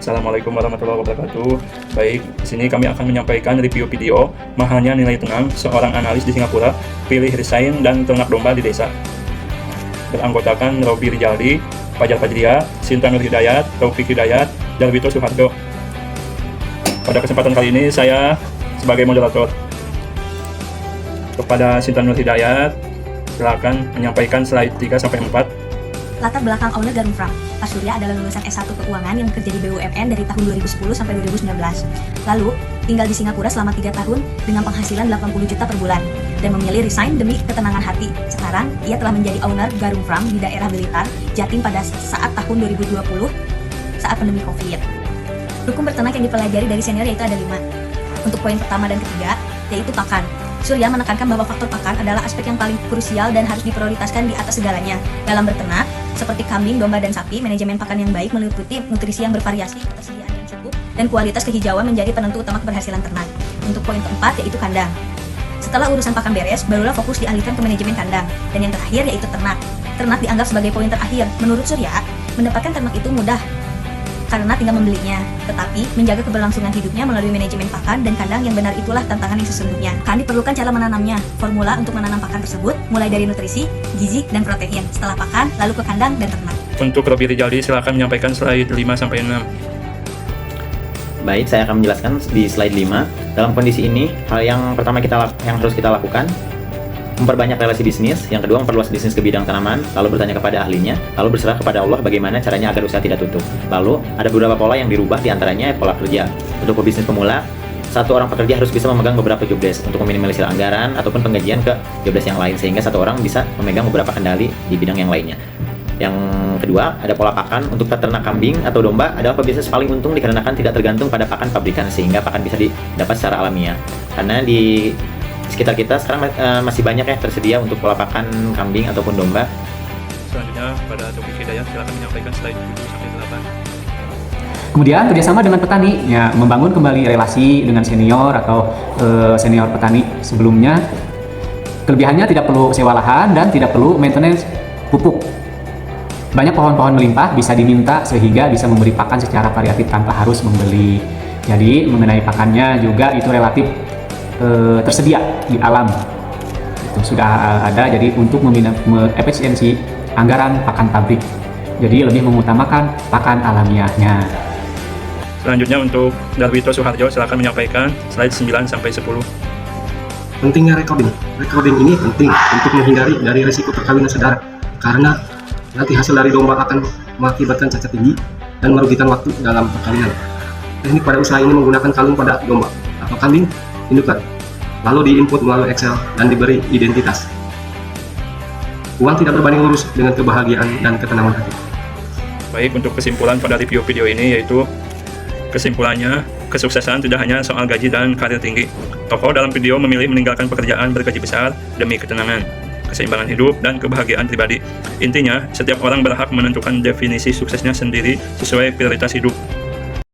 Assalamualaikum warahmatullahi wabarakatuh. Baik, di sini kami akan menyampaikan review video mahalnya nilai tenang seorang analis di Singapura pilih resign dan ternak domba di desa. Beranggotakan Robi Rijaldi, Fajar Fajria, Sinta Nur Hidayat, Taufik Hidayat, Darwito Suharto. Pada kesempatan kali ini saya sebagai moderator. Kepada Sinta Nur Hidayat, silakan menyampaikan slide 3-4. Latar belakang owner Garum Farm. Pak Surya adalah lulusan S1 Keuangan yang bekerja di BUMN dari tahun 2010 sampai 2019. Lalu, tinggal di Singapura selama 3 tahun dengan penghasilan 80 juta per bulan dan memilih resign demi ketenangan hati. Sekarang, ia telah menjadi owner Garum Farm di daerah Blitar, Jatim pada saat tahun 2020 saat pandemi Covid. Hukum berternak yang dipelajari dari senior yaitu ada 5. Untuk poin pertama dan ketiga, yaitu pakan. Surya menekankan bahwa faktor pakan adalah aspek yang paling krusial dan harus diprioritaskan di atas segalanya. Dalam berternak, seperti kambing, domba, dan sapi, manajemen pakan yang baik meliputi nutrisi yang bervariasi, ketersediaan yang cukup, dan kualitas kehijauan menjadi penentu utama keberhasilan ternak. Untuk poin keempat, yaitu kandang. Setelah urusan pakan beres, barulah fokus dialihkan ke manajemen kandang. Dan yang terakhir, yaitu ternak. Ternak dianggap sebagai poin terakhir. Menurut Surya, mendapatkan ternak itu mudah karena tinggal membelinya, tetapi menjaga keberlangsungan hidupnya melalui manajemen pakan dan kandang yang benar itulah tantangan yang sesungguhnya. Kan diperlukan cara menanamnya, formula untuk menanam pakan tersebut mulai dari nutrisi, gizi, dan protein. Setelah pakan, lalu ke kandang dan ternak. Untuk Robi Rijaldi, silakan menyampaikan slide 5-6. Baik, saya akan menjelaskan di slide 5. Dalam kondisi ini, hal yang pertama yang harus kita lakukan memperbanyak relasi bisnis, yang kedua memperluas bisnis ke bidang tanaman, lalu bertanya kepada ahlinya, lalu berserah kepada Allah bagaimana caranya agar usaha tidak tutup. Lalu ada beberapa pola yang dirubah, diantaranya pola kerja. Untuk pebisnis pemula, satu orang pekerja harus bisa memegang beberapa job desk untuk meminimalisir anggaran ataupun penggajian ke job desk yang lain, sehingga satu orang bisa memegang beberapa kendali di bidang yang lainnya. Yang kedua, ada pola pakan. Untuk peternak kambing atau domba adalah pebisnis paling untung dikarenakan tidak tergantung pada pakan pabrikan, sehingga pakan bisa didapat secara alamiah. Karena di sekitar kita sekarang masih banyak ya tersedia untuk pola pakan kambing ataupun domba. Selanjutnya pada Taufik Hidayat, silakan menyampaikan slide 7-8. Kemudian kerjasama dengan petani, ya membangun kembali relasi dengan senior atau senior petani sebelumnya. Kelebihannya tidak perlu sewa lahan dan tidak perlu maintenance pupuk. Banyak pohon-pohon melimpah bisa diminta sehingga bisa memberi pakan secara variatif tanpa harus membeli. Jadi mengenai pakannya juga itu relatif tersedia di alam. Itu sudah ada, jadi untuk efisiensi anggaran pakan pabrik. Jadi lebih mengutamakan pakan alamiahnya. Selanjutnya untuk Darwito Suharto, silakan menyampaikan slide 9-10. Pentingnya recording. Recording ini penting untuk menghindari dari risiko perkawinan saudara, karena nanti hasil dari domba akan mengakibatkan cacat tinggi dan merugikan waktu dalam perkawinan. Teknik pada usaha ini menggunakan kalung pada domba atau kambing indukan, lalu diinput melalui Excel dan diberi identitas. Uang tidak berbanding lurus dengan kebahagiaan dan ketenangan hati. Baik, untuk kesimpulan pada review video ini yaitu kesimpulannya, kesuksesan tidak hanya soal gaji dan karir tinggi. Tokoh dalam video memilih meninggalkan pekerjaan bergaji besar demi ketenangan, keseimbangan hidup, dan kebahagiaan pribadi. Intinya, setiap orang berhak menentukan definisi suksesnya sendiri sesuai prioritas hidup.